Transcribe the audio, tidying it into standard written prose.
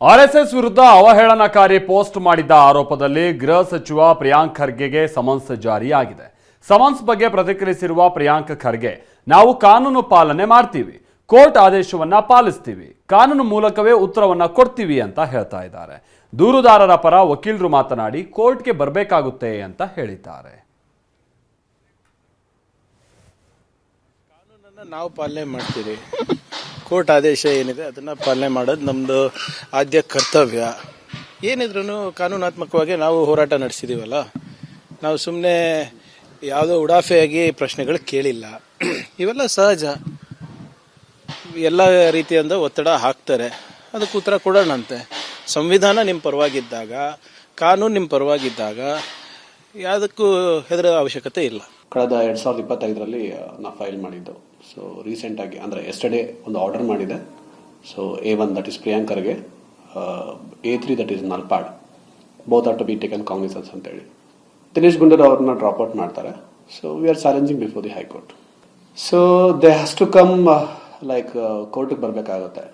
RSS ವಿರುದ್ಧ ಅವಹೇಳನಕಾರಿ post ಮಾಡಿದ್ದ ಆರೋಪದಲ್ಲಿ ಗೃಹ ಸಚಿವ ಪ್ರಿಯಾಂಕ್ ಖರ್ಗೆಗೆ ಸಮನ್ಸ್ ಜಾರಿಯಾಗಿದೆ. ಸಮನ್ಸ್ ಬಗ್ಗೆ ಪ್ರತಿಕ್ರಿಯಿಸಿರುವ ಪ್ರಿಯಾಂಕ್ ಖರ್ಗೆ, ನಾವು ಕಾನೂನು ಪಾಲನೆ ಮಾಡ್ತೀವಿ, ಕೋರ್ಟ್ ಆದೇಶವನ್ನ ಪಾಲಿಸ್ತೀವಿ, ಕಾನೂನು ಮೂಲಕವೇ ಉತ್ತರವನ್ನ ಕೊಡ್ತೀವಿ ಅಂತ ಹೇಳ್ತಾ ಇದ್ದಾರೆ. ದೂರುದಾರರ ಪರ ವಕೀಲರು ಮಾತನಾಡಿ ಕೋರ್ಟ್ಗೆ ಬರಬೇಕಾಗುತ್ತೆ ಅಂತ ಹೇಳಿದ್ದಾರೆ. ಕಾನೂನನ್ನು ನಾವು ಪಾಲನೆ ಮಾಡ್ತೀವಿ. ಕೋರ್ಟ್ ಆದೇಶ ಏನಿದೆ ಅದನ್ನು ಪಾಲನೆ ಮಾಡೋದು ನಮ್ಮದು ಆದ್ಯ ಕರ್ತವ್ಯ. ಏನಿದ್ರೂ ಕಾನೂನಾತ್ಮಕವಾಗಿ ನಾವು ಹೋರಾಟ ನಡೆಸಿದ್ದೀವಲ್ಲ, ನಾವು ಸುಮ್ಮನೆ ಯಾವುದೋ ಉಡಾಫೆಯಾಗಿ ಪ್ರಶ್ನೆಗಳು ಕೇಳಿಲ್ಲ. ಇವೆಲ್ಲ ಸಹಜ. ಎಲ್ಲ ರೀತಿಯಿಂದ ಒತ್ತಡ ಹಾಕ್ತಾರೆ, ಅದಕ್ಕೆ ಉತ್ತರ ಕೊಡೋಣಂತೆ. ಸಂವಿಧಾನ ನಿಮ್ಮ ಪರವಾಗಿದ್ದಾಗ, ಕಾನೂನು ನಿಮ್ಮ ಪರವಾಗಿದ್ದಾಗ ಯಾವುದಕ್ಕೂ ಹೆದರೋ ಅವಶ್ಯಕತೆ ಇಲ್ಲ. ಕಳೆದ 2025 ನಾ ಫೈಲ್ ಮಾಡಿದ್ದು. ಸೊ ರೀಸೆಂಟಾಗಿ ಅಂದರೆ ಎಸ್ಟರ್ಡೇ ಒಂದು ಆರ್ಡರ್ ಮಾಡಿದೆ. So A1 that is Priyank Kharge, A3 that is Nalpad, both are to be taken cognizance ಅಂತೇಳಿ. ದಿನೇಶ್ ಗುಂಡೂರಾವ್ ಅವ್ರನ್ನ ಡ್ರಾಪ್ ಔಟ್ ಮಾಡ್ತಾರೆ. So we are challenging before the high court. So they has to come like ಕೋರ್ಟಿಗೆ ಬರಬೇಕಾಗುತ್ತೆ.